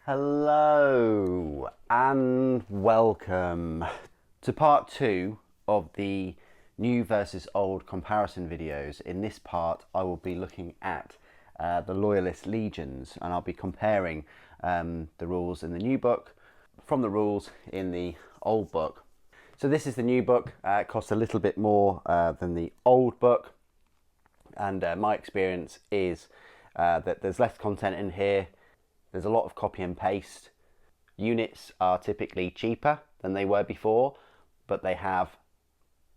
Hello and welcome to part 2 of the new versus old comparison videos. In this part I will be looking at the Loyalist legions, and I'll be comparing the rules in the new book from the rules in the old book. So this is the new book. It costs a little bit more than the old book, and my experience is that there's less content in here. There's a lot of copy and paste. Units are typically cheaper than they were before, but they have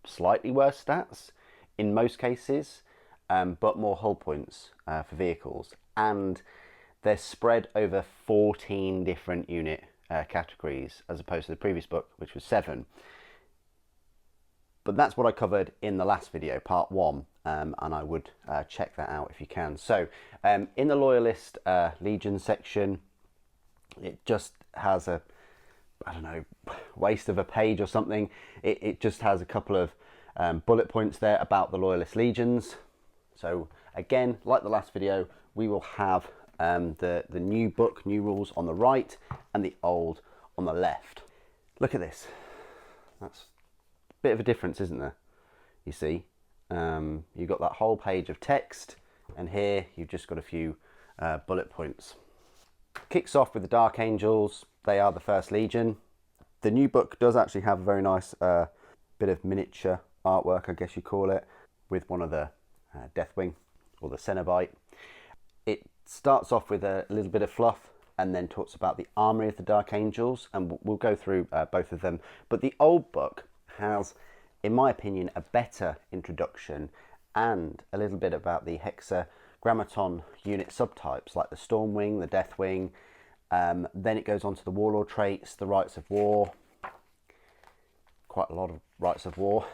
slightly worse stats in most cases, but more hull points for vehicles. And they're spread over 14 different unit categories, as opposed to the previous book, which was 7. But that's what I covered in the last video, part 1, and I would check that out if you can. So in the Loyalist Legion section, it just has a, I don't know, waste of a page or something. It just has a couple of bullet points there about the Loyalist Legions. So again, like the last video, we will have the new book, new rules on the right, and the old on the left. Look at this. That's bit of a difference, isn't there? You see, you've got that whole page of text, and here you've just got a few bullet points. Kicks off with the Dark Angels. They are the first legion. The new book does actually have a very nice bit of miniature artwork, I guess you call it, with one of the Deathwing or the Cenobite. It starts off with a little bit of fluff and then talks about the armory of the Dark Angels, and we'll go through both of them. But the old book has, in my opinion, a better introduction and a little bit about the hexagrammaton unit subtypes, like the Stormwing, the Deathwing. Then it goes on to the Warlord traits, the Rites of War, quite a lot of Rites of War,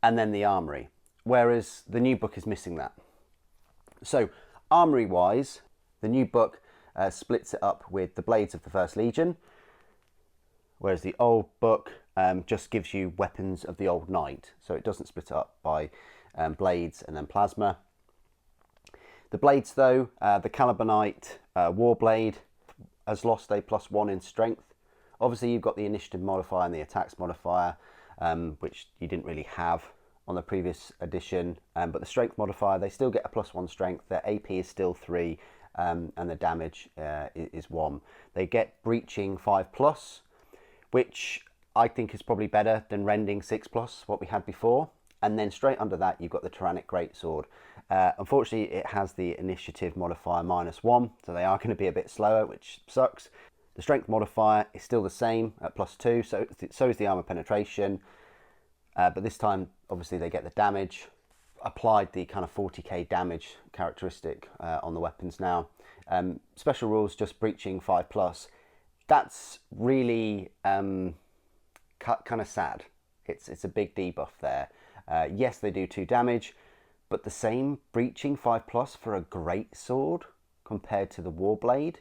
and then the armory, whereas the new book is missing that. So armory wise, the new book splits it up with the blades of the First Legion, whereas the old book just gives you weapons of the Old Knight, so it doesn't split it up by blades and then plasma. The blades though, the Calibanite Warblade has lost a +1 in strength. Obviously you've got the initiative modifier and the attacks modifier, which you didn't really have on the previous edition, but the strength modifier, they still get a +1 strength. Their AP is still 3, and the damage is 1. They get breaching 5+, which I think is probably better than rending 6+, what we had before. And then straight under that, you've got the Tyrannic Greatsword. Unfortunately, it has the initiative modifier -1, so they are going to be a bit slower, which sucks. The strength modifier is still the same at +2, so is the armor penetration. But this time, obviously, they get the damage. Applied the kind of 40k damage characteristic on the weapons now. Special rules, just breaching 5+. That's really kind of sad. It's a big debuff there. Yes, they do 2 damage, but the same breaching 5+ for a great sword compared to the Warblade.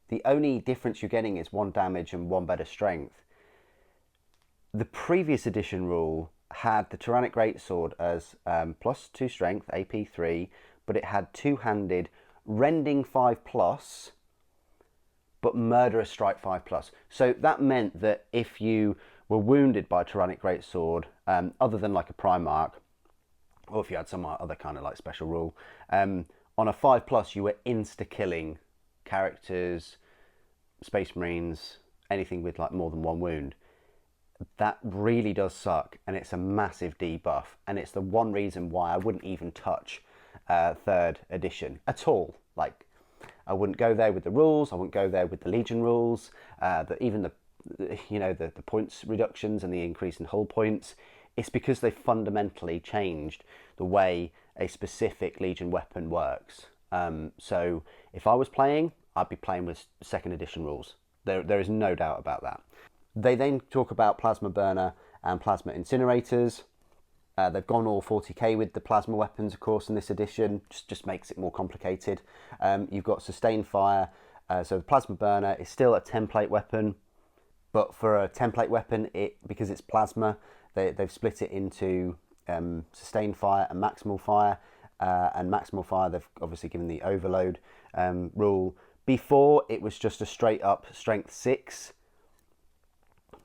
The only difference you're getting is 1 damage and 1 better strength. The previous edition rule had the Tyrannic Greatsword as +2 strength, AP 3, but it had 2-handed rending 5+, but murderous strike 5+. So that meant that if you were wounded by a Tyrannic Greatsword, other than like a Primarch, or if you had some other kind of like special rule, on a 5+, you were insta-killing characters, Space Marines, anything with like more than 1 wound. That really does suck, and it's a massive debuff, and it's the one reason why I wouldn't even touch 3rd edition at all. Like, I wouldn't go there with the rules. I wouldn't go there with the Legion rules. Even the points reductions and the increase in hull points. It's because they fundamentally changed the way a specific Legion weapon works. So if I was playing, I'd be playing with 2nd edition rules. There is no doubt about that. They then talk about plasma burner and plasma incinerators. They've gone all 40k with the plasma weapons, of course, in this edition. Just makes it more complicated. You've got sustained fire. So the plasma burner is still a template weapon, but for a template weapon, because it's plasma, they've split it into sustained fire and maximal fire. And maximal fire, they've obviously given the overload rule Before, it was just a straight up strength 6,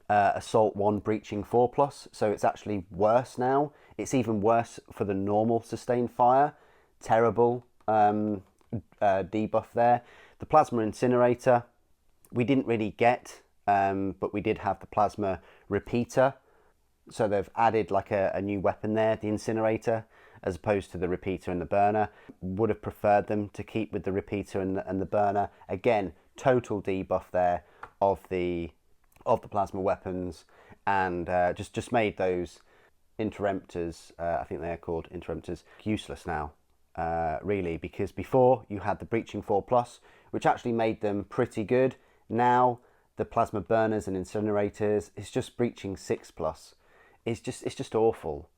assault 1, breaching 4+, so it's actually worse now. It's even worse for the normal sustained fire. Terrible debuff there. The plasma incinerator, we didn't really get, but we did have the plasma repeater. So they've added like a new weapon there, the incinerator, as opposed to the repeater and the burner. Would have preferred them to keep with the repeater and the burner. Again, total debuff there of the plasma weapons, and just made those interemptors, I think they're called interemptors, useless now, really, because before you had the breaching 4+, which actually made them pretty good. Now the plasma burners and incinerators, it's just breaching 6+. It's just awful.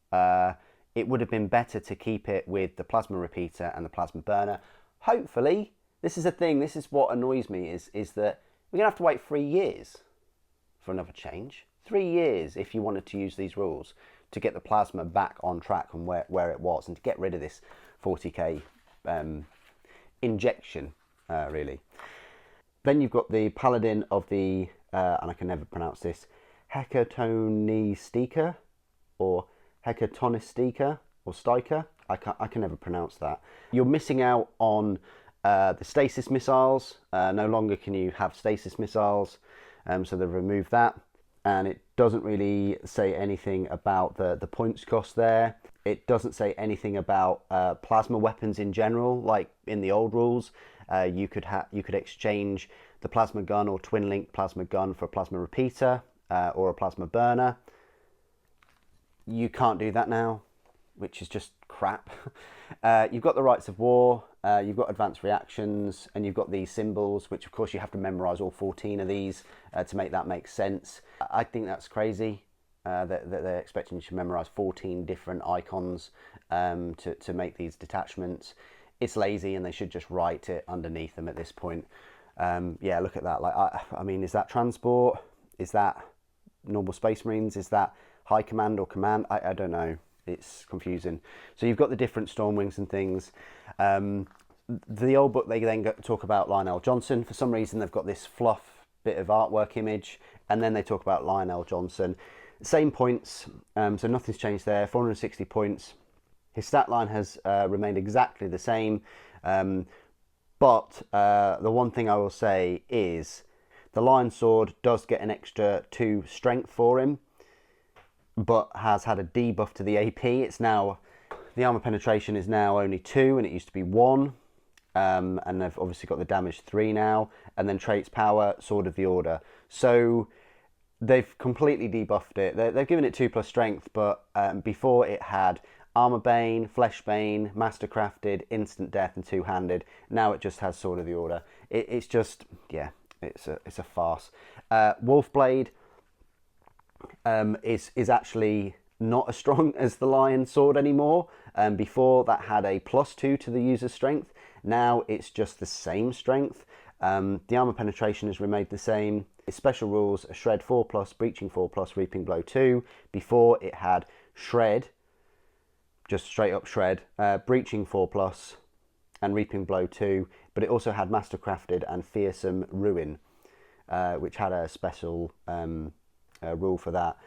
It would have been better to keep it with the plasma repeater and the plasma burner. Hopefully, this is a thing, this is what annoys me, is that we're gonna have to wait 3 years for another change. 3 years if you wanted to use these rules to get the plasma back on track and where it was, and to get rid of this 40k injection, really. Then you've got the paladin of the, and I can never pronounce this, Hecatonistica, or Hecatonistica, or Stiker. I can never pronounce that. You're missing out on the stasis missiles. No longer can you have stasis missiles, so they've removed that. And it doesn't really say anything about the points cost there. It doesn't say anything about plasma weapons in general, like in the old rules. You could exchange the plasma gun or twin link plasma gun for a plasma repeater or a plasma burner. You can't do that now, which is just crap. You've got the rights of war, you've got advanced reactions, and you've got these symbols, which of course you have to memorize all 14 of these to make that make sense. I think that's crazy that they're expecting you to memorize 14 different icons to make these detachments. It's lazy, and they should just write it underneath them at this point. Yeah, look at that. Like, I mean, is that transport? Is that normal Space Marines? Is that high command or command? I don't know. It's confusing. So you've got the different storm wings and things. The old book, they then talk about Lionel Johnson. For some reason, they've got this fluff bit of artwork image, and then they talk about Lionel Johnson. Same points, so nothing's changed there. 460 points. His stat line has remained exactly the same. But the one thing I will say is the Lion Sword does get an extra 2 strength for him, but has had a debuff to the AP. It's now, the armor penetration is now only 2, and it used to be 1. And they've obviously got the damage 3 now, and then traits power, Sword of the Order. So they've completely debuffed it. They've given it 2+ strength, but before it had Armor Bane, Flesh Bane, Mastercrafted, Instant Death, and Two-Handed. Now it just has Sword of the Order. It's just, yeah, it's a farce. Wolfblade is actually not as strong as the Lion Sword anymore. Before, that had a +2 to the user's strength. Now it's just the same strength. The armor penetration has remained the same. Its special rules are Shred 4+, Breaching 4+, Reaping Blow 2. Before, it had Shred, just straight up Shred, Breaching 4+, and Reaping Blow 2. But it also had Mastercrafted and Fearsome Ruin, which had a special rule for that.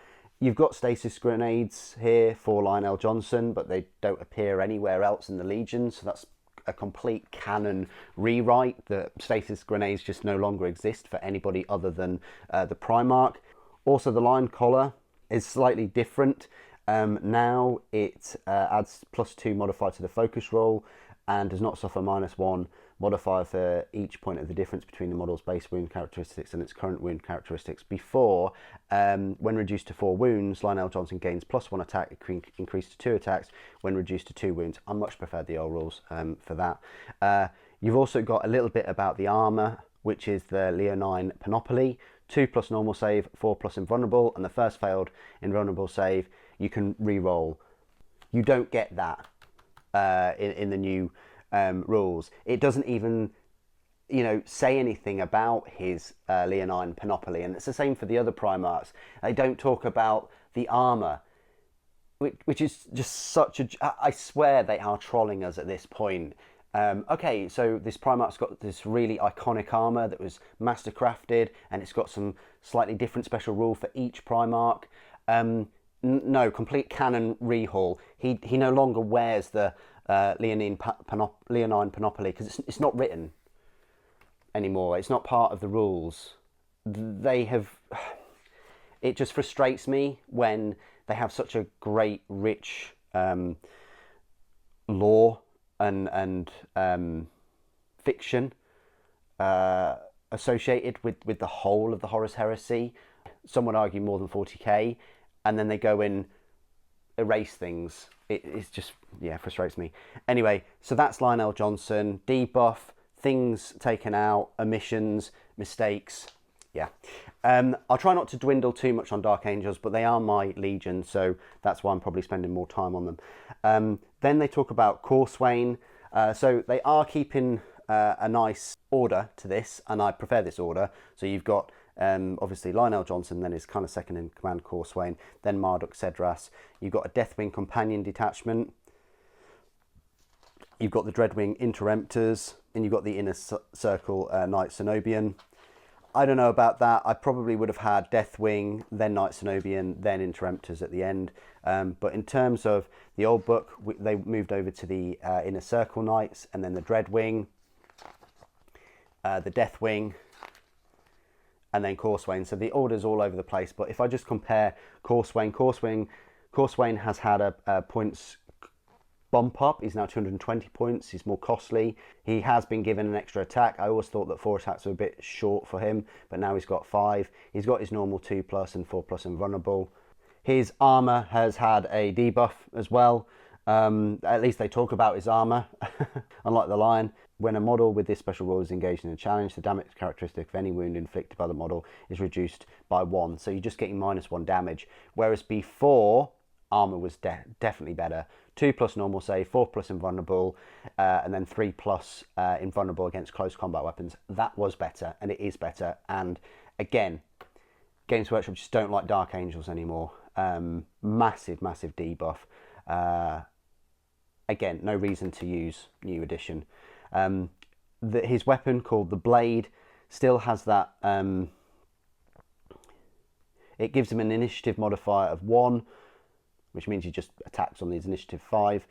You've got stasis grenades here for Lionel Johnson, but they don't appear anywhere else in the Legion, so that's a complete canon rewrite. The stasis grenades just no longer exist for anybody other than the Primarch. Also, the Lion Collar is slightly different. Now it adds +2 modifier to the focus roll and does not suffer -1 modifier for each point of the difference between the model's base wound characteristics and its current wound characteristics. Before, when reduced to 4 wounds, Lionel Johnson gains +1 attack, increased to 2 attacks. When reduced to 2 wounds, I much prefer the old rules for that. You've also got a little bit about the armor, which is the Leonine Panoply. 2+ normal save, 4+ invulnerable, and the first failed invulnerable save, you can re-roll. You don't get that in the new rules. It doesn't even, say anything about his Leonine Panoply, and it's the same for the other Primarchs. They don't talk about the armor, which is just such a... I swear they are trolling us at this point. Okay, so this Primarch's got this really iconic armour that was master crafted, and it's got some slightly different special rule for each Primarch. No, complete canon rehaul. He no longer wears the Leonine Panoply because it's not written anymore. It's not part of the rules. They have. It just frustrates me when they have such a great, rich lore and fiction associated with the whole of the Horus Heresy. Some would argue more than 40k, and then they go and erase things. It's just, yeah, frustrates me. Anyway, so that's Lionel Johnson. Debuff, things taken out, omissions, mistakes. Yeah. I'll try not to dwindle too much on Dark Angels, but they are my legion, so that's why I'm probably spending more time on them. Then they talk about Corswain. So they are keeping a nice order to this, and I prefer this order. So you've got obviously Lionel Johnson, then his kind of second in command Corswain, then Marduk Cedras. You've got a Deathwing companion detachment. You've got the Dreadwing Interemptors, and you've got the Inner Circle Knight Cenobian. I don't know about that. I probably would have had Deathwing, then Knight Cenobian, then Interemptors at the end. But in terms of the old book, they moved over to the Inner Circle Knights, and then the Dreadwing, the Deathwing, and then Corswain. So the order's all over the place. But if I just compare Corswain has had a points bump up. He's now 220 points. He's more costly. He has been given an extra attack. I always thought that 4 attacks were a bit short for him, but now he's got 5. He's got his normal 2+ and 4+ invulnerable. His armor has had a debuff as well. At least they talk about his armor, unlike the Lion. When a model with this special rule is engaged in a challenge, the damage characteristic of any wound inflicted by the model is reduced by 1. So you're just getting -1 damage. Whereas before, armor was definitely better. 2+ normal save, 4+ invulnerable, and then 3+ invulnerable against close combat weapons. That was better, and it is better. And again, Games Workshop just don't like Dark Angels anymore. Massive debuff. Again, no reason to use New Edition. His weapon, called the Blade, still has that... it gives him an initiative modifier of 1, which means he just attacks on his initiative 5.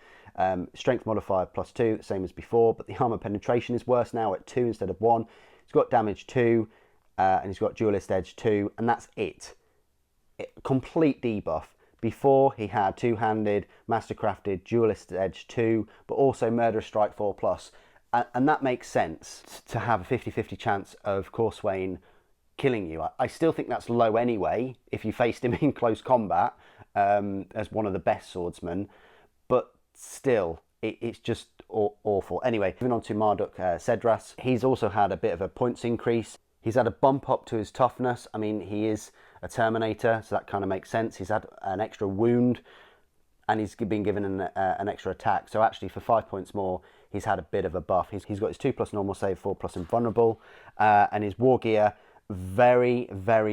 Strength modifier +2, same as before, but the armor penetration is worse now at 2 instead of 1. He's got damage 2, and he's got duelist edge 2, and that's it. Complete debuff. Before, he had two-handed, mastercrafted, duelist edge 2, but also murderous strike 4+. And that makes sense to have a 50-50 chance of Corswain killing you. I still think that's low anyway, if you faced him in close combat, as one of the best swordsmen, but still, it's just awful. Anyway, moving on to Marduk Cedras. He's also had a bit of a points increase. He's had a bump up to his toughness. I mean, he is a Terminator, so that kind of makes sense. He's had an extra wound, and he's been given an extra attack. So actually, for 5 points more, he's had a bit of a buff. He's got his 2+ normal save, 4+ invulnerable, and his war gear, very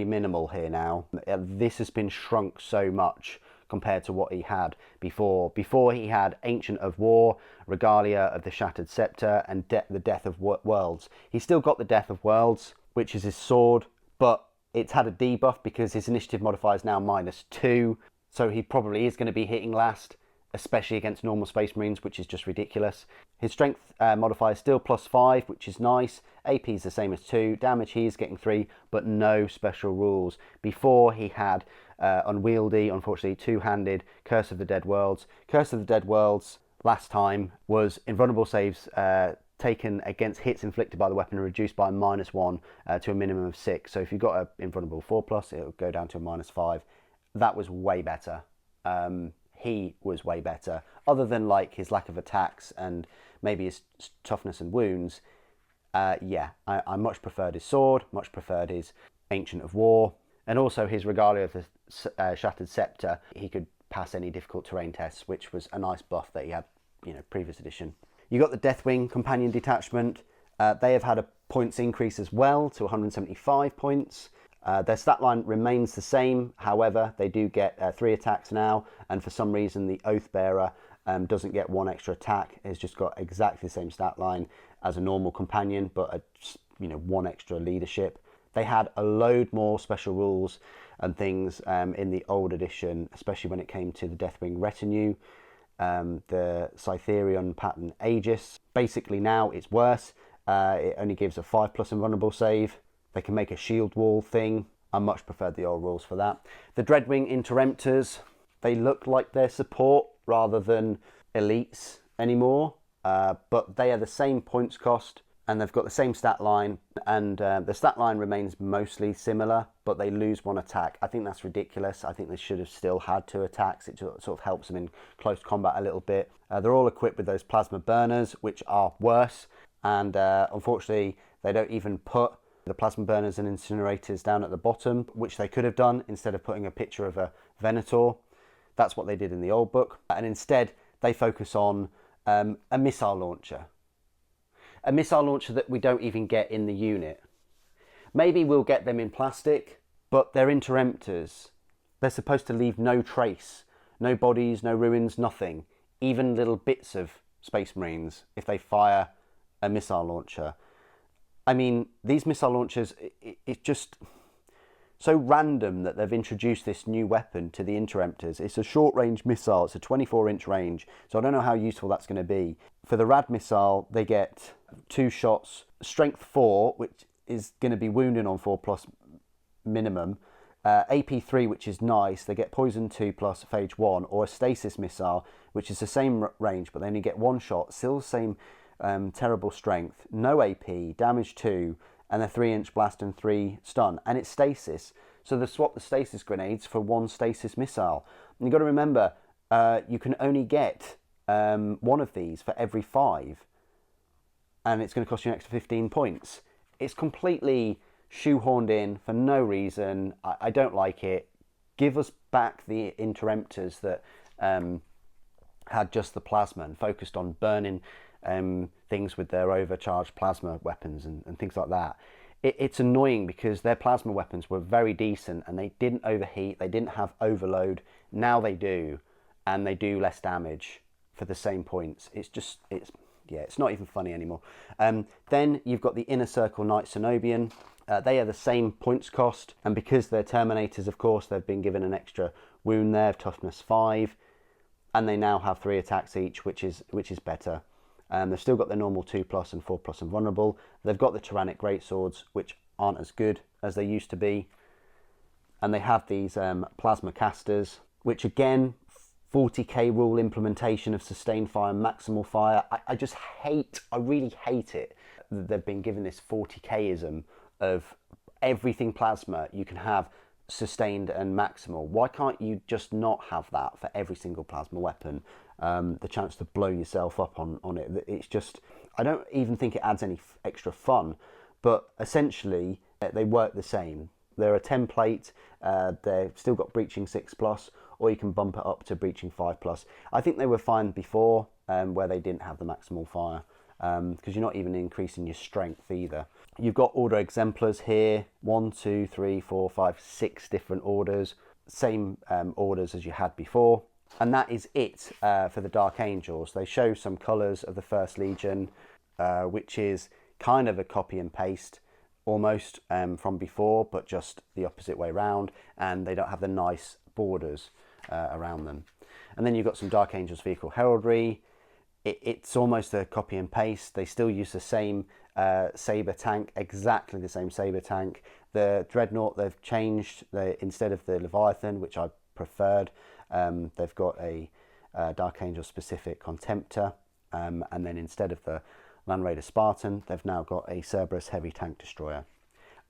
minimal here now. This has been shrunk so much compared to what he had before. Before, he had Ancient of War, Regalia of the Shattered Scepter, and the Death of Worlds. He's still got the Death of Worlds, which is his sword, but it's had a debuff because his initiative modifier is now -2, so he probably is going to be hitting last, especially against normal Space Marines, which is just ridiculous. His strength modifier is still +5, which is nice. AP is the same as 2. Damage, he is getting 3, but no special rules. Before, he had unwieldy, unfortunately, two-handed Curse of the Dead Worlds. Curse of the Dead Worlds last time was invulnerable saves taken against hits inflicted by the weapon reduced by -1 to a minimum of 6. So if you've got an invulnerable 4+, it'll go down to a -5. That was way better. He was way better. Other than like his lack of attacks and maybe his toughness and wounds, yeah, I much preferred his sword, much preferred his Ancient of War, and also his Regalia of the Shattered Scepter. He could pass any difficult terrain tests, which was a nice buff that he had, previous edition. You got the Deathwing Companion Detachment. They have had a points increase as well to 175 points. Their stat line remains the same, however, they do get 3 attacks now, and for some reason the Oathbearer doesn't get 1 extra attack. It's just got exactly the same stat line as a normal companion, but 1 extra leadership. They had a load more special rules and things in the old edition, especially when it came to the Deathwing Retinue, the Cytherion pattern Aegis. Basically now it's worse. It only gives a 5+ invulnerable save. They can make a shield wall thing. I much preferred the old rules for that. The Dreadwing Interemptors, they look like they're support rather than elites anymore, but they are the same points cost and they've got the same stat line, and the stat line remains mostly similar, but they lose 1 attack. I think that's ridiculous. I think they should have still had 2 attacks. It sort of helps them in close combat a little bit. They're all equipped with those plasma burners, which are worse, and unfortunately they don't even put the plasma burners and incinerators down at the bottom, which they could have done instead of putting a picture of a Venator. That's what they did in the old book, and instead they focus on a missile launcher. A missile launcher that we don't even get in the unit. Maybe we'll get them in plastic, but they're Interemptors. They're supposed to leave no trace, no bodies, no ruins, nothing. Even little bits of Space Marines if they fire a missile launcher. I mean, these missile launchers, it's just so random that they've introduced this new weapon to the Interemptors. It's a short-range missile. It's a 24-inch range, so I don't know how useful that's going to be. For the Rad missile, they get 2 shots, strength 4, which is going to be wounding on 4+ minimum, AP 3, which is nice. They get poison 2 plus phage 1, or a stasis missile, which is the same range, but they only get 1 shot, still the same terrible strength, no AP, damage 2, and a 3-inch blast and 3 stun, and it's stasis. So they swap the stasis grenades for 1 stasis missile. And you've got to remember, you can only get 1 of these for every 5, and it's going to cost you an extra 15 points. It's completely shoehorned in for no reason. I don't like it. Give us back the Interemptors that had just the plasma and focused on burning things with their overcharged plasma weapons and things like that. It's annoying because their plasma weapons were very decent and they didn't overheat, they didn't have overload. Now they do, and they do less damage for the same points. It's not even funny anymore. Then you've got the Inner Circle Knight Cenobian. They are the same points cost, and because they're Terminators, of course, they've been given an extra wound there of toughness 5, and they now have 3 attacks each, which is better. They've still got the normal 2+ and 4+ invulnerable. They've got the Tyrannic Greatswords, which aren't as good as they used to be. And they have these Plasma Casters, which again, 40k rule implementation of sustained fire, maximal fire. I really hate it. They've been given this 40k-ism of everything plasma. You can have sustained and maximal. Why can't you just not have that for every single plasma weapon? The chance to blow yourself up on it. It's just, I don't even think it adds any extra fun, but essentially they work the same. They're a template. They've still got breaching 6+, or you can bump it up to breaching 5+. I think they were fine before, where they didn't have the maximal fire, because you're not even increasing your strength either. You've got order exemplars here, 1, 2, 3, 4, 5, 6 different orders, same orders as you had before. And that is it for the Dark Angels. They show some colours of the First Legion, which is kind of a copy and paste almost from before, but just the opposite way round, and they don't have the nice borders around them. And then you've got some Dark Angels vehicle heraldry. It's almost a copy and paste. They still use the same saber tank, exactly the same saber tank. The Dreadnought, they've changed. Instead of the Leviathan, which I preferred, they've got a Dark Angel specific Contemptor, and then instead of the Land Raider Spartan, they've now got a Cerberus heavy tank destroyer.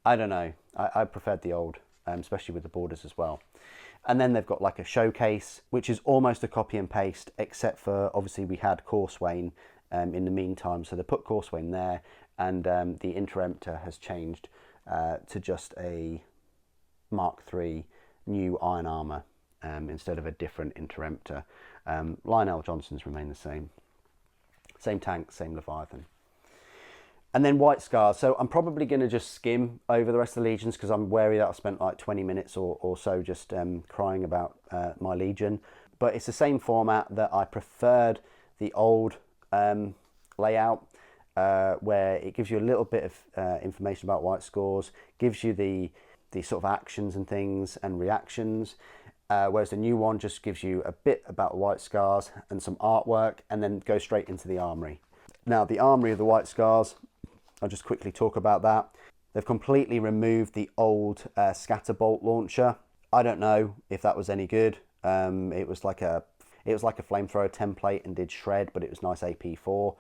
I don't know, I preferred the old, especially with the borders as well. And then they've got like a showcase, which is almost a copy and paste, except for obviously we had Corswain in the meantime, so they put Corswain there, and the Interemptor has changed to just a Mark III new iron armour instead of a different Interemptor. Lionel Johnson's remain the same. Same tank, same Leviathan. And then White Scars. So I'm probably going to just skim over the rest of the Legions because I'm wary that I've spent like 20 minutes or so just crying about my Legion. but it's the same format that I preferred the old layout, where it gives you a little bit of information about white scores, gives you the sort of actions and things and reactions, whereas the new one just gives you a bit about the white scars and some artwork, and then go straight into the armory. Now, the armory of the white scars, I'll just quickly talk about that. They've completely removed the old scatterbolt launcher. I don't know if that was any good. It was like a flamethrower template and did shred, but it was nice AP4.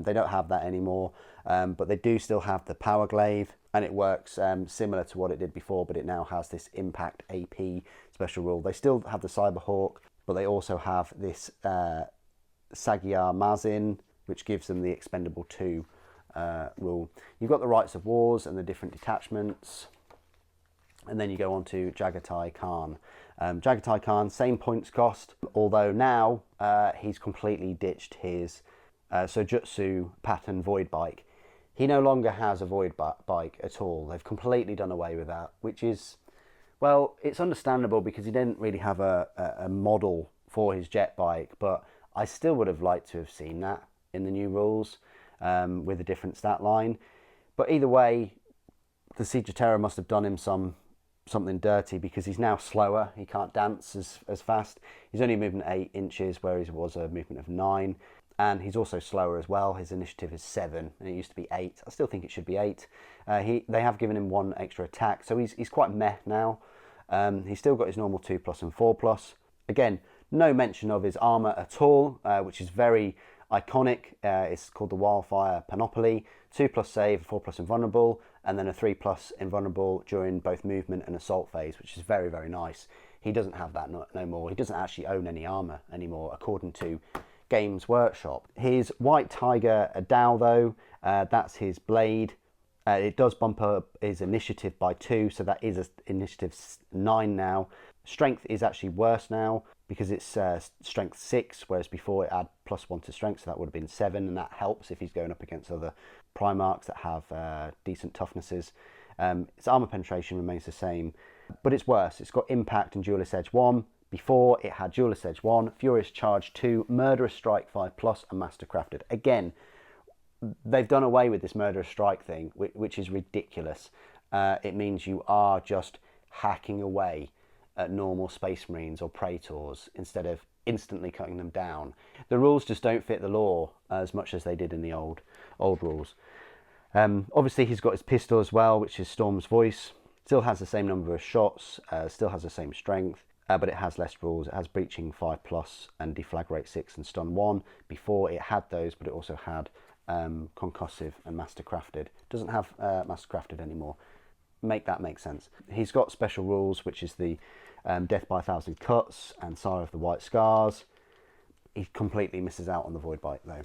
They don't have that anymore, but they do still have the power glaive, and it works similar to what it did before, but it now has this impact AP special rule. They still have the Cyberhawk, but they also have this Sagiar Mazin, which gives them the expendable 2 rule. You've got the Rites of Wars and the different detachments, and then you go on to Jagatai Khan. Jagatai Khan, same points cost, although now he's completely ditched his Sojutsu pattern void bike. He no longer has a void bike at all. They've completely done away with that, which is, well, it's understandable because he didn't really have a model for his jet bike, but I still would have liked to have seen that in the new rules with a different stat line. But either way, the Siege of Terror must have done him something dirty, because he's now slower. He can't dance as fast. He's only movement 8 inches, whereas he was a movement of 9. And he's also slower as well. His initiative is 7, and it used to be 8. I still think it should be 8. They have given him 1 extra attack, so he's quite meh now. He's still got his normal 2+ and 4+. Again, no mention of his armour at all, which is very iconic. It's called the Wildfire Panoply. 2+ save, 4+ invulnerable, and then a 3+ invulnerable during both movement and assault phase, which is very, very nice. He doesn't have that no more. He doesn't actually own any armour anymore, according to Games Workshop. His White Tiger Adao, though, that's his blade. It does bump up his initiative by 2, so that is a initiative 9 now. Strength is actually worse now because it's strength 6, whereas before it had +1 to strength, so that would have been 7, and that helps if he's going up against other Primarchs that have decent toughnesses. Its armor penetration remains the same, but it's worse. It's got impact and duelist edge 1. Before, it had duelist edge 1, furious charge 2, murderous strike 5+, and mastercrafted. Again, they've done away with this murderous strike thing, which is ridiculous. It means you are just hacking away at normal Space Marines or Praetors instead of instantly cutting them down. The rules just don't fit the lore as much as they did in the old rules. Obviously, he's got his pistol as well, which is Storm's Voice. Still has the same number of shots, still has the same strength. But it has less rules. It has breaching 5+ and deflagrate 6 and stun 1. Before, it had those, but it also had concussive and mastercrafted. Doesn't have mastercrafted anymore. Make that make sense. He's got special rules, which is the Death by 1,000 Cuts and Sire of the White Scars. He completely misses out on the Void Bite, though.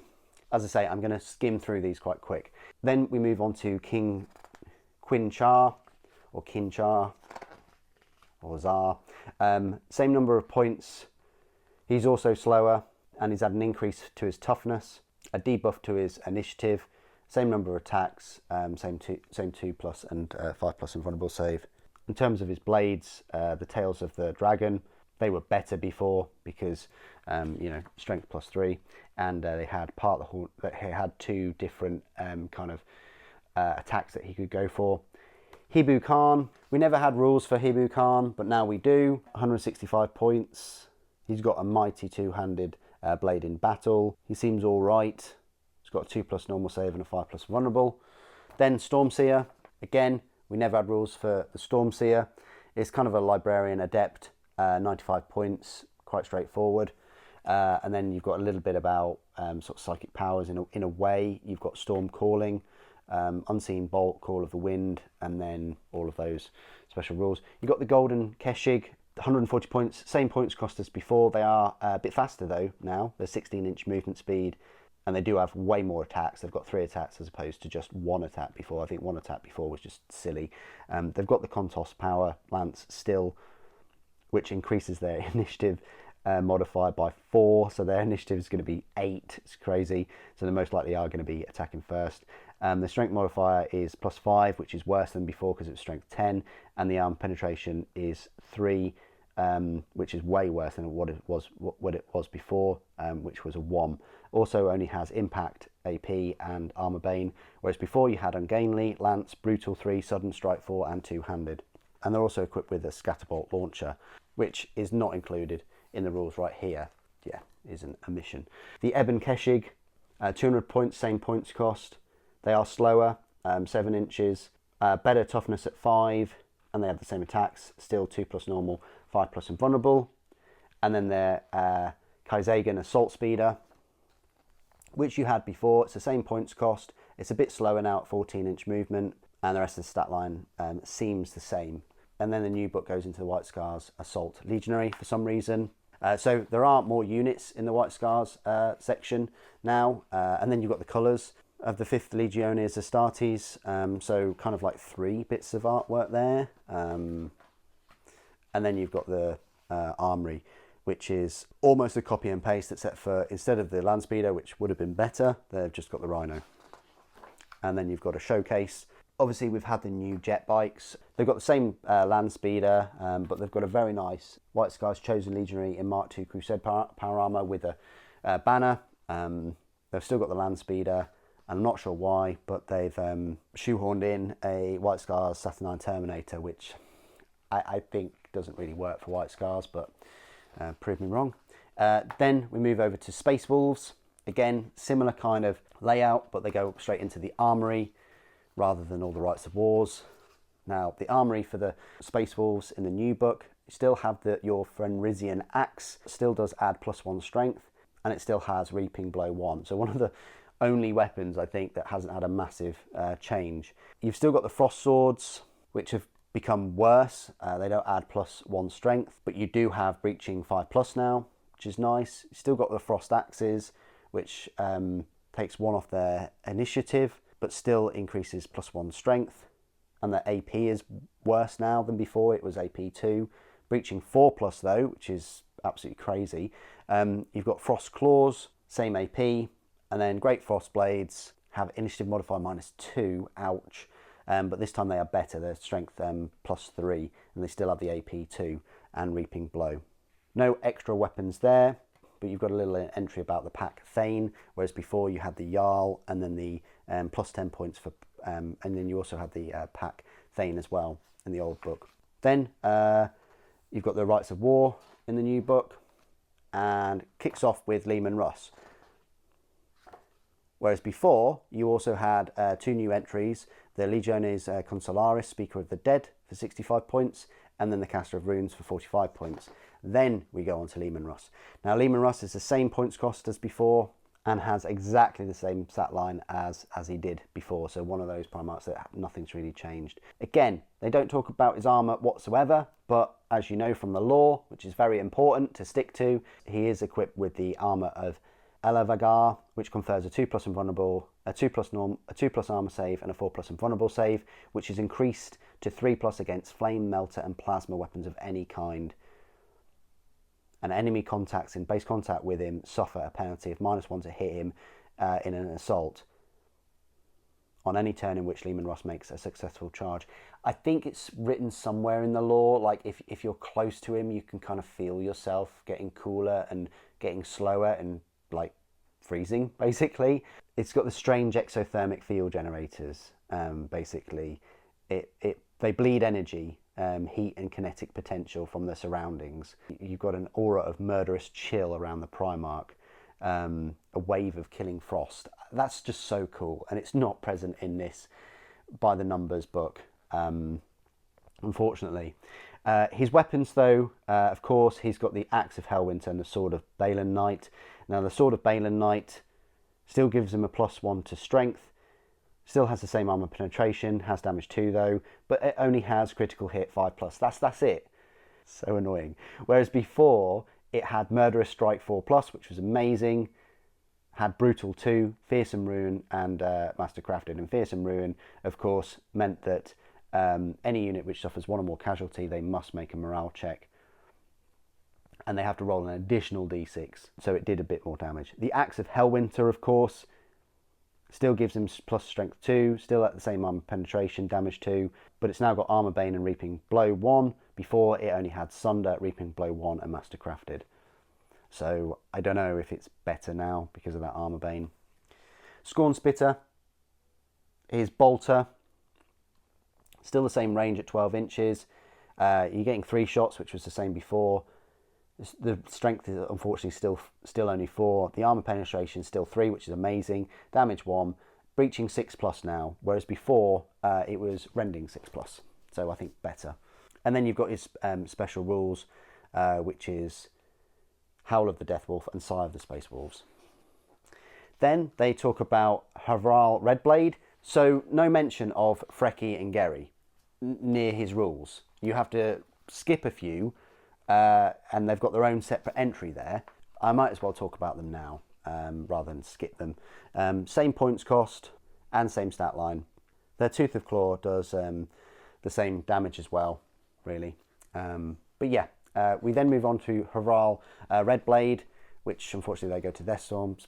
As I say, I'm going to skim through these quite quick. Then we move on to King Quinchar, or Kinchar, or Tsar. Same number of points. He's also slower, and he's had an increase to his toughness, a debuff to his initiative, same number of attacks, same 2+ and 5+ invulnerable save. In terms of his blades, the Tails of the Dragon, they were better before because strength +3, and they had part of the horn. He had 2 different kind of attacks that he could go for. Hibu Khan, we never had rules for Hibu Khan, but now we do. 165 points. He's got a mighty 2-handed blade in battle. He seems all right. He's got a 2+ normal save and a 5+ vulnerable. Then Stormseer. Again, we never had rules for the Stormseer. It's kind of a librarian adept, 95 points, quite straightforward. And then you've got a little bit about sort of psychic powers in a way. You've got Storm Calling, Unseen Bolt, Call of the Wind, and then all of those special rules. You've got the Golden Keshig, 140 points, same points cost as before. They are a bit faster though now. They're 16-inch movement speed, and they do have way more attacks. They've got 3 attacks as opposed to just 1 attack before. I think 1 attack before was just silly. They've got the Kontos Power Lance still, which increases their initiative modifier by 4, so their initiative is going to be 8. It's crazy. So they most likely are going to be attacking first. The strength modifier is +5, which is worse than before because it was strength 10, and the arm penetration is 3, which is way worse than what it was before, which was a 1. Also only has impact, AP and armor bane, whereas before you had ungainly, lance, brutal 3, sudden strike 4 and two-handed. And they're also equipped with a scatterbolt launcher, which is not included in the rules right here. Yeah, isn't a mission. The Ebon Keshig, 200 points, same points cost. They are slower, 7 inches, better toughness at 5, and they have the same attacks, still 2+ normal, 5+ invulnerable. And then their Kaizagan Assault Speeder, which you had before. It's the same points cost. It's a bit slower now at 14-inch movement, and the rest of the stat line seems the same. And then the new book goes into the White Scars Assault Legionary for some reason. So there are more units in the White Scars section now, and then you've got the colours of the 5th Legiones Astartes, so kind of like 3 bits of artwork there. And then you've got the armory, which is almost a copy and paste, except for instead of the land speeder, which would have been better, they've just got the Rhino. And then you've got a showcase. Obviously, we've had the new jet bikes. They've got the same land speeder, but they've got a very nice White Scars Chosen Legionary in Mark II Crusade power armor with a banner. They've still got the land speeder. I'm not sure why, but they've shoehorned in a White Scars Saturnine Terminator, which I think doesn't really work for White Scars, but prove me wrong. Then we move over to Space Wolves. Again, similar kind of layout, but they go straight into the armory rather than all the Rites of Wars. Now, the armory for the Space Wolves in the new book, you still have your Fenrisian Axe, still does add +1 strength, and it still has Reaping Blow 1. So one of the only weapons, I think, that hasn't had a massive change. You've still got the Frost Swords, which have become worse. They don't add +1 strength, but you do have Breaching 5+ now, which is nice. You've still got the Frost Axes, which takes 1 off their initiative, but still increases +1 strength. And the AP is worse now than before. It was AP 2. Breaching 4+ though, which is absolutely crazy. You've got Frost Claws, same AP. And then Great Frost Blades have initiative modifier -2, ouch. But this time they are better. They're strength +3, and they still have the AP 2 and Reaping Blow. No extra weapons there, but you've got a little entry about the Pack Thane, whereas before you had the Jarl and then the +10 points for, and then you also had the Pack Thane as well in the old book. Then you've got the Rites of War in the new book, and kicks off with Leman Russ. Whereas before, you also had 2 new entries, the Legiones Consularis, Speaker of the Dead, for 65 points, and then the Caster of Runes for 45 points. Then we go on to Leman Russ. Now, Leman Russ is the same points cost as before, and has exactly the same stat line as he did before. So one of those Primarchs that nothing's really changed. Again, they don't talk about his armour whatsoever, but as you know from the lore, which is very important to stick to, he is equipped with the armour of Elavagar, which confers a 2+ invulnerable, a 2+ armor save, and a 4+ invulnerable save, which is increased to 3+ against flame, melter, and plasma weapons of any kind. And enemy contacts in base contact with him suffer a penalty of -1 to hit him in an assault on any turn in which Leman Russ makes a successful charge. I think it's written somewhere in the lore, like if you're close to him, you can kind of feel yourself getting cooler and getting slower and like freezing, basically. It's got the strange exothermic field generators, basically. They bleed energy, heat and kinetic potential from the surroundings. You've got an aura of murderous chill around the Primarch, a wave of killing frost. That's just so cool, and it's not present in this by the numbers book, unfortunately. His weapons, though, of course, he's got the Axe of Hellwinter and the Sword of Balin Knight. Now, the Sword of Balin Knight still gives him a +1 to strength, still has the same armor penetration, has damage 2 though, but it only has critical hit 5+. That's it. So annoying. Whereas before, it had Murderous Strike 4+, which was amazing, had Brutal 2, Fearsome Ruin, and Mastercrafted. And Fearsome Ruin, of course, meant that any unit which suffers 1 or more casualty, they must make a morale check. And they have to roll an additional d6, so it did a bit more damage. The Axe of Hellwinter, of course, still gives him plus strength 2, still at the same armor penetration, damage 2, but it's now got armor bane and reaping blow 1, Before, it only had Sunder, Reaping Blow 1 and Mastercrafted. So I don't know if it's better now because of that armor bane. Scorn Spitter is Bolter. Still the same range at 12 inches. You're getting 3 shots, which was the same before. The strength is unfortunately still only 4. The armor penetration is still 3, which is amazing. Damage 1. Breaching 6+ now, whereas before it was rending 6+. So I think better. And then you've got his special rules, which is Howl of the Death Wolf and Sigh of the Space Wolves. Then they talk about Havral Redblade. So no mention of Frecky and Gary near his rules. You have to skip a few, and they've got their own separate entry there. I might as well talk about them now rather than skip them. Same points cost and same stat line. Their Tooth of Claw does the same damage as well, really. But yeah. We then move on to Havral Redblade, which unfortunately they go to their Storms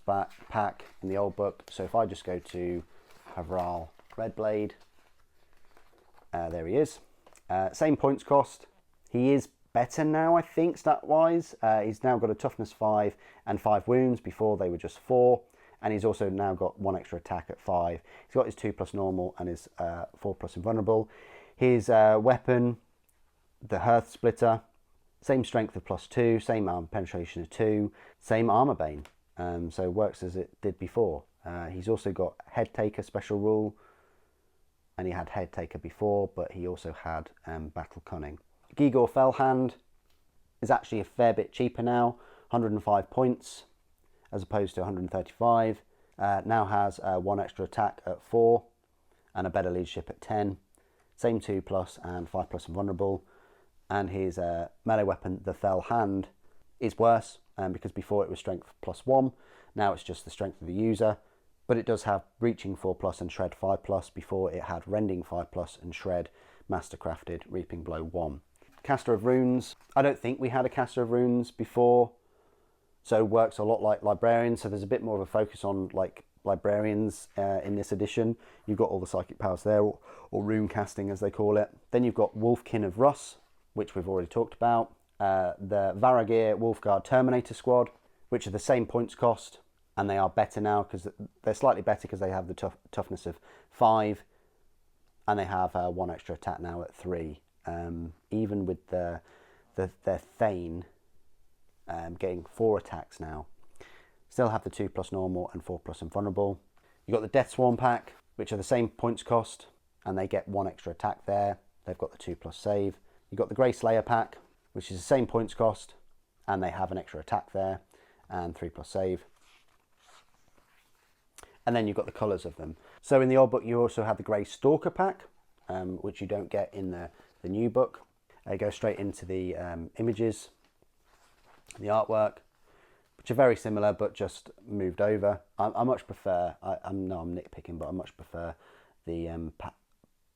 pack in the old book. So if I just go to Havral Redblade, there he is. Same points cost. He is better now, I think, stat-wise. He's now got a toughness 5 and 5 wounds. Before they were just 4. And he's also now got 1 extra attack at 5. He's got his 2+ normal and his 4+ invulnerable. His weapon, the Hearth Splitter. Same strength of +2, same armor penetration of 2, same armor bane. So it works as it did before. He's also got Head Taker special rule, and he had Head Taker before, but he also had Battle Cunning. Gigor Fellhand is actually a fair bit cheaper now, 105 points as opposed to 135. Now has 1 extra attack at 4 and a better leadership at 10. Same 2+ and 5+ invulnerable. And his melee weapon, the Fell Hand, is worse because before it was strength +1. Now it's just the strength of the user. But it does have breaching 4+ and shred 5+. Before it had rending 5+ and shred mastercrafted reaping blow 1. Caster of Runes. I don't think we had a Caster of Runes before. So works a lot like Librarians. So there's a bit more of a focus on like Librarians in this edition. You've got all the psychic powers there, or rune casting as they call it. Then you've got Wolfkin of Russ, which we've already talked about. The Varagir Wolfguard Terminator Squad, which are the same points cost, and they are better now because they're slightly better because they have the toughness of 5, and they have 1 extra attack now at 3. Even with their Thane getting 4 attacks now, still have the 2+ normal and 4+ invulnerable. You've got the Death Swarm pack, which are the same points cost, and they get 1 extra attack there. They've got the 2+ save. You've got the Grey Slayer pack, which is the same points cost, and they have an extra attack there, and 3+ save. And then you've got the colours of them. So in the old book, you also have the Grey Stalker pack, which you don't get in the new book. They go straight into the images, the artwork, which are very similar, but just moved over. I much prefer, I'm nitpicking, but I much prefer the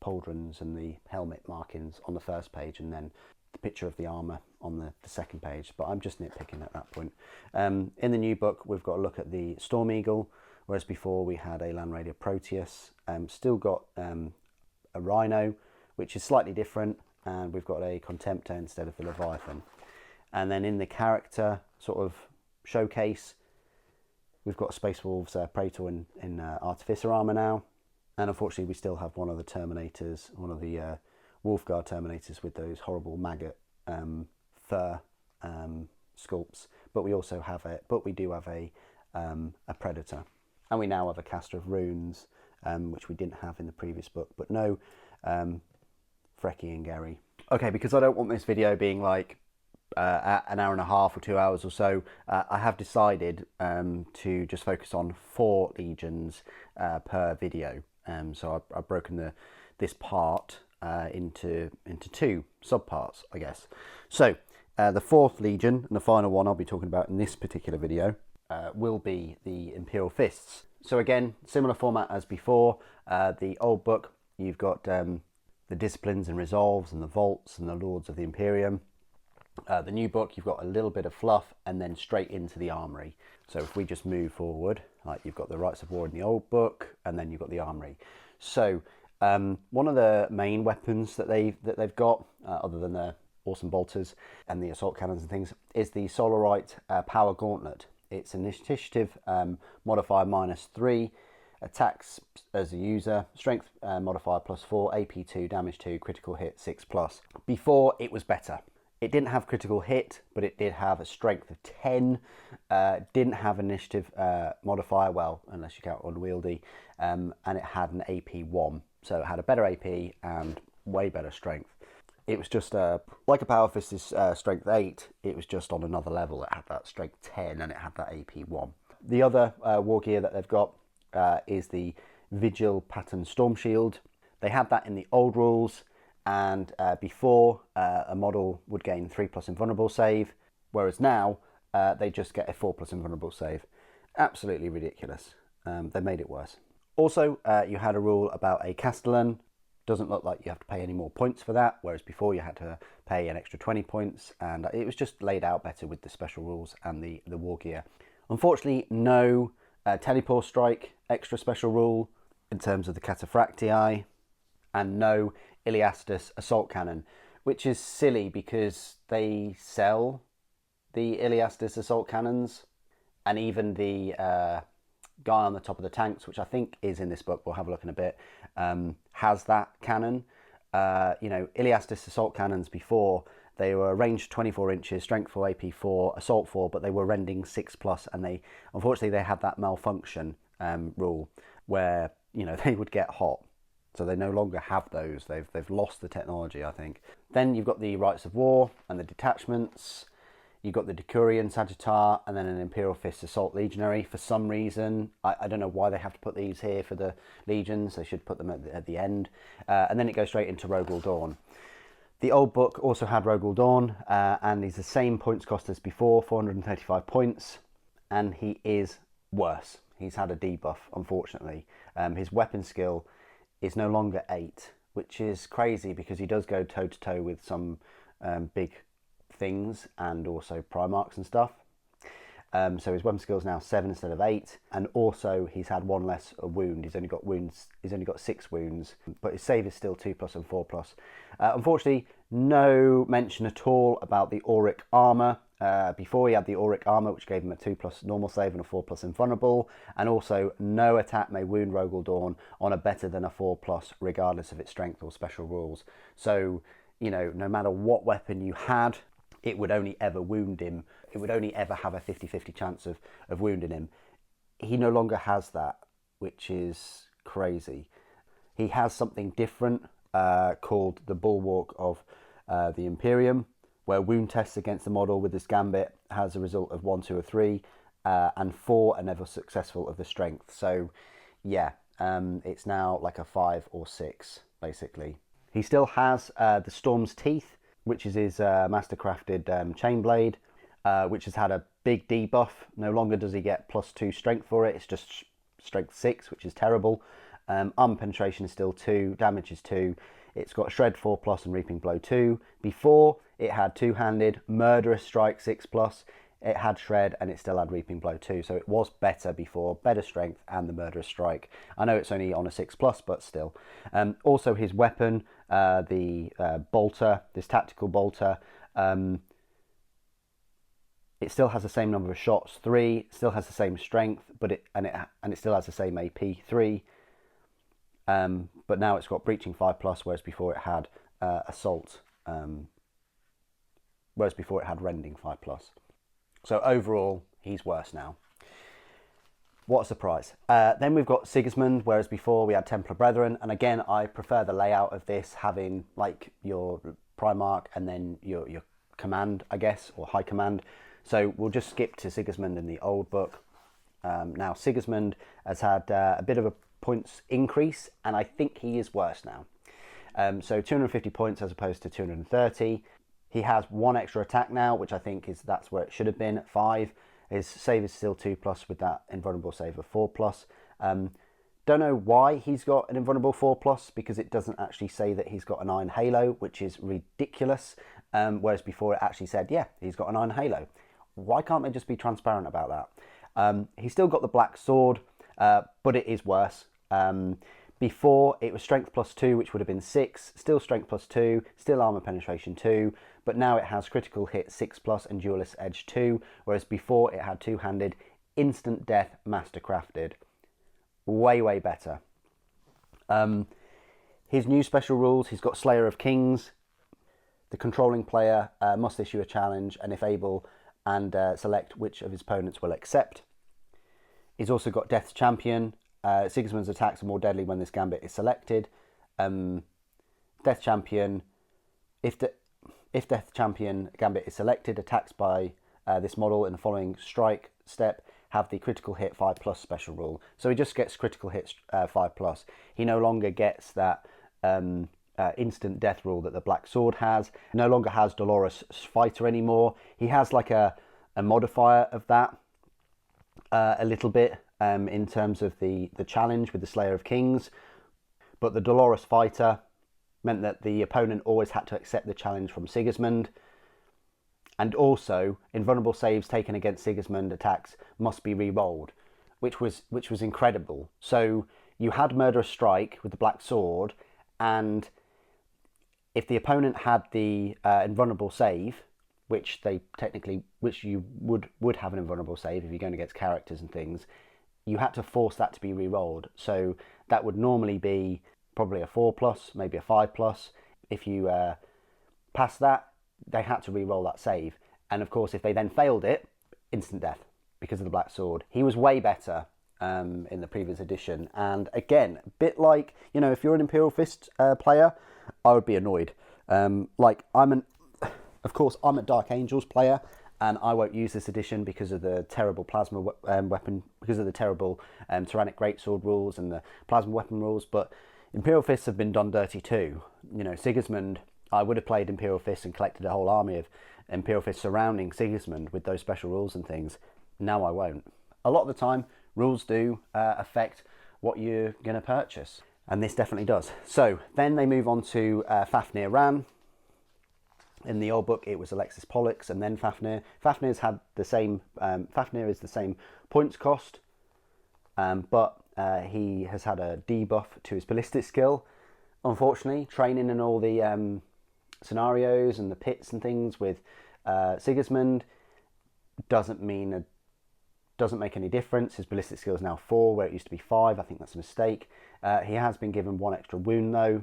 pauldrons and the helmet markings on the first page, and then the picture of the armour on the second page, but I'm just nitpicking at that point. In the new book, we've got a look at the Storm Eagle, whereas before we had a Land Raider Proteus. Still got a Rhino, which is slightly different, and we've got a Contemptor instead of the Leviathan. And then in the character sort of showcase, we've got a Space Wolves Praetor in Artificer armour now. And unfortunately, we still have one of the Terminators, one of the Wolfguard Terminators with those horrible maggot fur sculpts. But we also have we do have a Predator, and we now have a Caster of Runes, which we didn't have in the previous book. But no, Frecky and Gary. Okay, because I don't want this video being like an hour and a half or 2 hours or so, I have decided to just focus on 4 legions per video. So I've broken this part into 2 subparts, I guess. So the 4th legion, and the final one I'll be talking about in this particular video, will be the Imperial Fists. So again, similar format as before. The old book, you've got the Disciplines and Resolves and the Vaults and the Lords of the Imperium. The new book, you've got a little bit of fluff and then straight into the armory. So if we just move forward, like you've got the Rights of War in the old book, and then you've got the armory. So one of the main weapons that they've got, other than the awesome bolters and the assault cannons and things, is the Solarite Power Gauntlet. It's an initiative modifier -3, attacks as a user, strength modifier +4, AP 2, damage 2, critical hit 6+. Before, it was better. It didn't have critical hit, but it did have a strength of 10. Didn't have initiative modifier, well, unless you count unwieldy, and it had an AP 1. So it had a better AP and way better strength. It was just like a Power Fist is strength 8, it was just on another level. It had that strength 10 and it had that AP 1. The other war gear that they've got is the Vigil Pattern Storm Shield. They had that in the old rules, and before a model would gain 3+ invulnerable save, whereas now they just get a 4+ invulnerable save. Absolutely ridiculous. They made it worse. Also, you had a rule about a Castellan. Doesn't look like you have to pay any more points for that, whereas before you had to pay an extra 20 points, and it was just laid out better with the special rules and the war gear. Unfortunately, no Teleport Strike extra special rule in terms of the Cataphractii, and no Iliastus Assault Cannon, which is silly because they sell the Iliastus Assault Cannons, and even the guy on the top of the tanks, which I think is in this book, we'll have a look in a bit, has that cannon. You know, Iliastus Assault Cannons before, they were ranged 24 inches, strength 4, AP 4, assault 4, but they were rending 6+, and they, unfortunately, they had that malfunction rule where, you know, they would get hot. So they no longer have those. They've lost the technology, I think. Then you've got the Rites of War and the detachments. You've got the Decurion Sagittar and then an Imperial Fist Assault Legionary. For some reason, I don't know why they have to put these here for the legions. They should put them at the end. And then it goes straight into Rogal Dawn. The old book also had Rogal Dawn, and he's the same points cost as before, 435 points, and he is worse. He's had a debuff, unfortunately. His weapon skill is no longer 8, which is crazy because he does go toe-to-toe with some big things and also Primarchs and stuff. So his weapon skill is now 7 instead of 8, and also he's had 1 less wound. He's only got 6 wounds, but his save is still 2+ and 4+. Unfortunately, no mention at all about the Auric armor. Before he had the Auric armor, which gave him a 2+ normal save and a 4+ invulnerable, and also no attack may wound Rogal Dawn on a better than a 4+, regardless of its strength or special rules. So, you know, no matter what weapon you had, it would only ever wound him. It would only ever have a 50-50 chance of wounding him. He no longer has that, which is crazy. He has something different called the Bulwark of the Imperium, where wound tests against the model with this gambit has a result of 1, 2, or 3, and 4 are never successful of the strength. So, yeah, it's now like a 5 or 6, basically. He still has the Storm's Teeth, which is his mastercrafted chain blade, which has had a big debuff. No longer does he get +2 strength for it. It's just strength 6, which is terrible. Armor penetration is still 2, damage is 2. It's got shred 4+ and reaping blow 2. Before, it had two-handed, murderous strike 6+. It had shred and it still had reaping blow 2. So it was better before, better strength and the murderous strike. I know it's only on a 6+, but still. Also his weapon, the bolter, this tactical bolter, it still has the same number of shots, 3. Still has the same strength, but it still has the same AP, 3. But now it's got breaching 5+, whereas before it had assault, whereas before it had rending 5+. So overall, he's worse now. What a surprise. Then we've got Sigismund, whereas before we had Templar Brethren. And again, I prefer the layout of this, having like your Primarch and then your command, I guess, or high command. So we'll just skip to Sigismund in the old book. Now Sigismund has had a bit of a points increase, and I think he is worse now. So 250 points as opposed to 230. He has 1 extra attack now, which I think that's where it should have been at 5. His save is still 2+ with that invulnerable save of 4+. Don't know why he's got an invulnerable 4+, because it doesn't actually say that he's got an iron halo, which is ridiculous. Whereas before it actually said, yeah, he's got an iron halo. Why can't they just be transparent about that? He's still got the black sword, but it is worse. Before, it was strength +2, which would have been 6, still strength +2, still armor penetration 2, but now it has critical hit 6+ and duelist edge 2, whereas before it had two-handed, instant death, mastercrafted. Way, way better. His new special rules, he's got Slayer of Kings. The controlling player must issue a challenge, and if able, and select which of his opponents will accept. He's also got Death's Champion. Sigismund's attacks are more deadly when this gambit is selected. Death Champion, if Death Champion gambit is selected, attacks by this model in the following strike step have the critical hit 5+ special rule. So he just gets critical hits 5+. He no longer gets that instant death rule that the Black Sword has. No longer has Dolorous Fighter anymore. He has like a modifier of that a little bit in terms of the challenge with the Slayer of Kings. But the Dolorous Fighter meant that the opponent always had to accept the challenge from Sigismund. And also, invulnerable saves taken against Sigismund attacks must be re-rolled, which was incredible. So you had Murderous Strike with the Black Sword, and if the opponent had the invulnerable save, which you would have an invulnerable save if you're going against characters and things, you had to force that to be re-rolled. So that would normally be probably a 4+, maybe a 5+. If you pass that, they had to re-roll that save. And of course, if they then failed it, instant death because of the Black Sword. He was way better in the previous edition. And again, a bit like, you know, if you're an Imperial Fist player, I would be annoyed. Like, of course, I'm a Dark Angels player, and I won't use this edition because of the terrible plasma weapon, because of the terrible Tyrannic Greatsword rules and the plasma weapon rules. But Imperial Fists have been done dirty too. You know, Sigismund, I would have played Imperial Fists and collected a whole army of Imperial Fists surrounding Sigismund with those special rules and things. Now I won't. A lot of the time, rules do affect what you're going to purchase, and this definitely does. So then they move on to Fafnir Ran. In the old book, it was Alexis Pollux and then Fafnir. Fafnir is the same points cost, but he has had a debuff to his ballistic skill. Unfortunately, training in all the scenarios and the pits and things with Sigismund doesn't make any difference. His ballistic skill is now 4, where it used to be 5. I think that's a mistake. He has been given 1 extra wound though.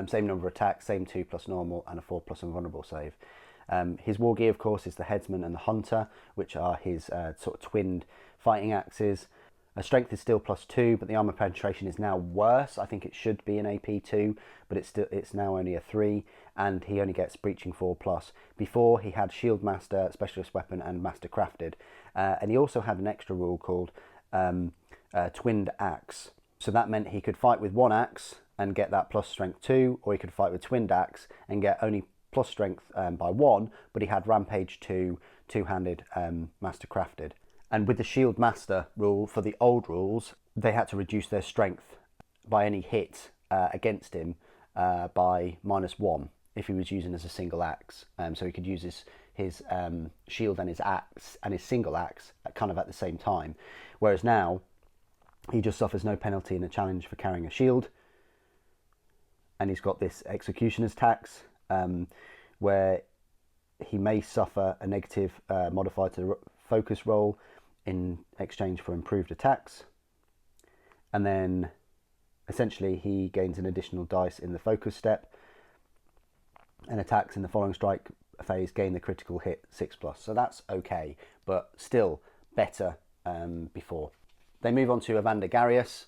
Same number of attacks, same 2+ normal and a 4+ invulnerable save. His war gear, of course, is the Headsman and the Hunter, which are his sort of twinned fighting axes. Strength is still +2, but the armor penetration is now worse. I think it should be an AP2, but it's now only a 3, and he only gets breaching 4+. Before, he had Shield Master, Specialist Weapon, and Master Crafted, and he also had an extra rule called Twinned Axe. So that meant he could fight with 1 axe and get that plus strength 2, or he could fight with Twinned Axe and get only plus strength by 1, but he had Rampage 2, two-handed Master Crafted. And with the Shield Master rule, for the old rules, they had to reduce their strength by any hit against him by -1 if he was using as a single axe. So he could use his shield and his axe and his single axe kind of at the same time. Whereas now, he just suffers no penalty in a challenge for carrying a shield. And he's got this Executioner's Tax, where he may suffer a negative modifier to the focus roll in exchange for improved attacks, and then essentially he gains an additional dice in the focus step, and attacks in the following strike phase gain the critical hit 6+. So that's okay, but still better before. They move on to Evander Garius,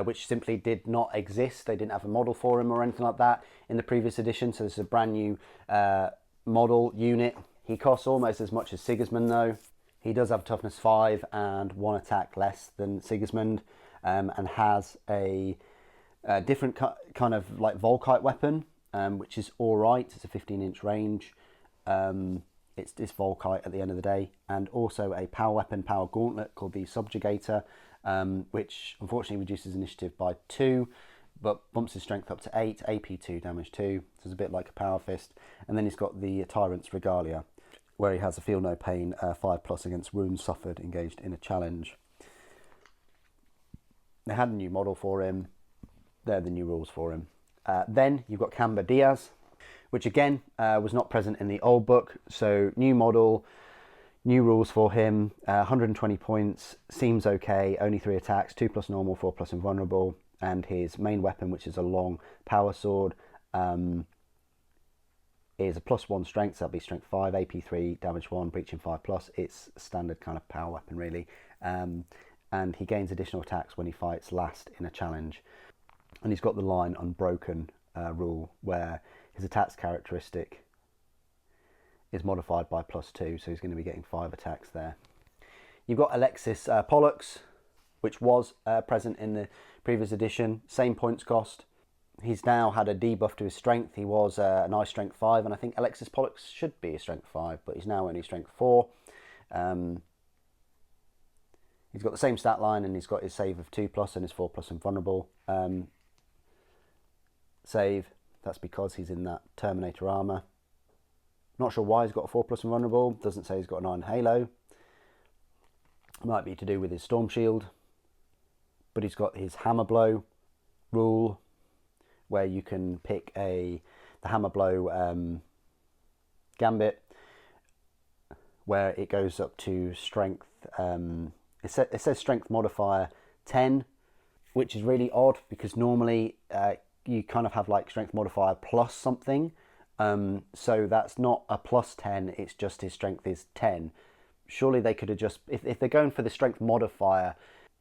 which simply did not exist. They didn't have a model for him or anything like that in the previous edition, so this is a brand new model unit. He costs almost as much as Sigismund though. He does have toughness 5 and 1 attack less than Sigismund, and has a different kind of like Volkite weapon, which is alright. It's a 15-inch range. It's Volkite at the end of the day, and also a power weapon, power gauntlet called the Subjugator, which unfortunately reduces initiative by 2, but bumps his strength up to 8, AP2, damage 2, so it's a bit like a power fist. And then he's got the Tyrant's Regalia, where he has a feel no pain 5+ against wounds suffered engaged in a challenge. They had a new model for him. They're the new rules for him. Then you've got Camba Diaz, which again was not present in the old book. So new model, new rules for him. 120 points, seems okay. Only 3 attacks, 2+ normal, 4+ invulnerable. And his main weapon, which is a long power sword, is a +1 strength, so that'll be strength 5, AP 3, damage 1, breaching 5+. It's a standard kind of power weapon, really. And he gains additional attacks when he fights last in a challenge. And he's got the line Unbroken rule, where his attacks characteristic is modified by +2, so he's going to be getting 5 attacks there. You've got Alexis Pollux, which was present in the previous edition, same points cost. He's now had a debuff to his strength. He was a nice strength 5, and I think Alexis Pollux should be a strength 5, but he's now only strength 4. He's got the same stat line, and he's got his save of 2+ and his 4+ invulnerable save. That's because he's in that Terminator armor. Not sure why he's got a 4+ invulnerable. Doesn't say he's got a 9 halo. Might be to do with his storm shield. But he's got his hammer blow rule, where you can pick the hammer blow gambit, where it goes up to strength. It says strength modifier 10, which is really odd because normally you kind of have like strength modifier plus something. So that's not a +10, it's just his strength is 10. Surely they could have just, if they're going for the strength modifier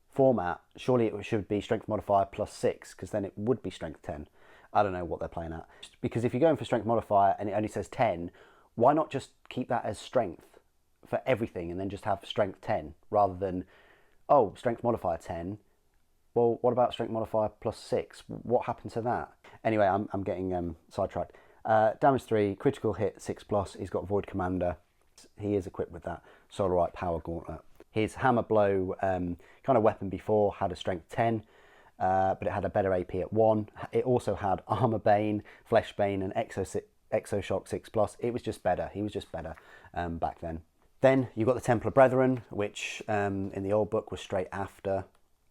format, surely it should be strength modifier +6, because then it would be strength 10. I don't know what they're playing at. Because if you're going for strength modifier and it only says 10, why not just keep that as strength for everything and then just have strength 10 rather than, oh, strength modifier 10. Well, what about strength modifier +6? What happened to that? Anyway, I'm getting sidetracked. Damage 3, critical hit 6+. He's got Void Commander. He is equipped with that Solarite Power Gauntlet. His hammer blow kind of weapon before had a strength 10, but it had a better AP at 1. It also had Armor Bane, Flesh Bane, and Exo Shock 6+. It was just better. He was just better back then. Then you've got the Templar Brethren, which in the old book was straight after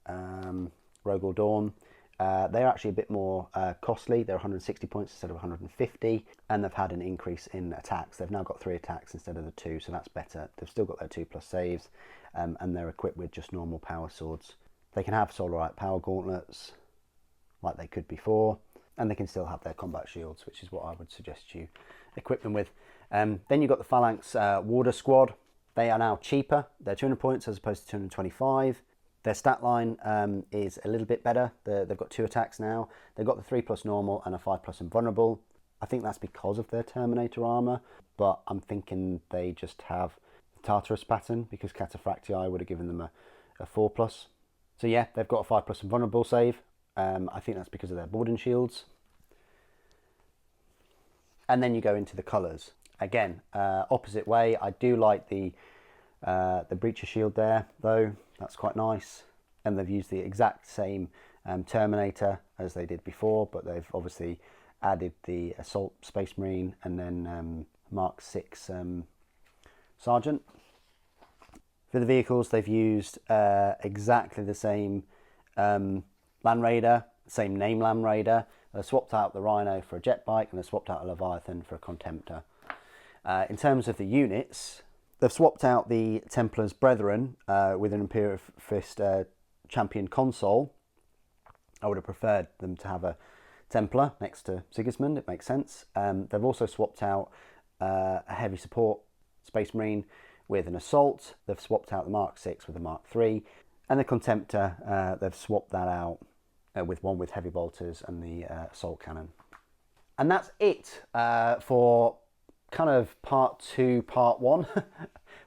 Rogel Dawn. They're actually a bit more costly. They're 160 points instead of 150, and they've had an increase in attacks. They've now got 3 attacks instead of the 2, so that's better. They've still got their 2+ saves, and they're equipped with just normal power swords. They can have Solarite Power Gauntlets, like they could before, and they can still have their combat shields, which is what I would suggest you equip them with. Then you've got the Phalanx Warder Squad. They are now cheaper. They're 200 points as opposed to 225. Their stat line is a little bit better. They've got 2 attacks now. They've got the 3+ normal and a 5+ invulnerable. I think that's because of their Terminator armor, but I'm thinking they just have the Tartarus pattern, because Cataphractii would have given them a 4+. So yeah, they've got a 5+ invulnerable save. I think that's because of their Borden shields. And then you go into the colours. Again, opposite way. I do like the Breacher shield there, though. That's quite nice. And they've used the exact same Terminator as they did before, but they've obviously added the Assault Space Marine and then Mark 6 Sergeant. For the vehicles, they've used exactly the same Land Raider, same name Land Raider. They've swapped out the Rhino for a jet bike, and they've swapped out a Leviathan for a Contemptor. In terms of the units, they've swapped out the Templar's Brethren with an Imperial Fist Champion Console. I would have preferred them to have a Templar next to Sigismund, it makes sense. They've also swapped out a heavy support Space Marine with an Assault. They've swapped out the Mark 6 with a Mark 3. And the Contemptor, they've swapped that out with one with heavy bolters and the Assault Cannon. And that's it for kind of part 2, part 1.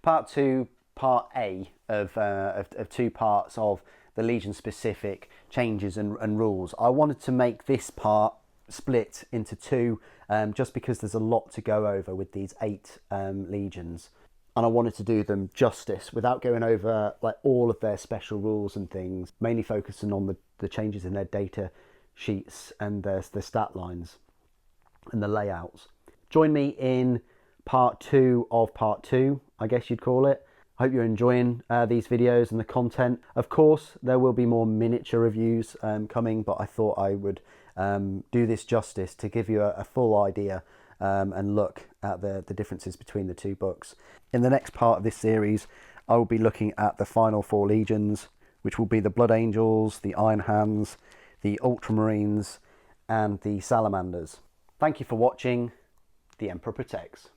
Part 2, part A of 2 parts of the Legion specific changes and rules. I wanted to make this part split into 2 just because there's a lot to go over with these 8 legions, and I wanted to do them justice without going over like all of their special rules and things, mainly focusing on the changes in their data sheets and their stat lines and the layouts. Join me in part 2 of part 2, I guess you'd call it. Hope you're enjoying these videos and the content. Of course, there will be more miniature reviews coming, but I thought I would do this justice to give you a full idea and look at the differences between the two books. In the next part of this series, I will be looking at the final 4 legions, which will be the Blood Angels, the Iron Hands, the Ultramarines, and the Salamanders. Thank you for watching. The Emperor protects.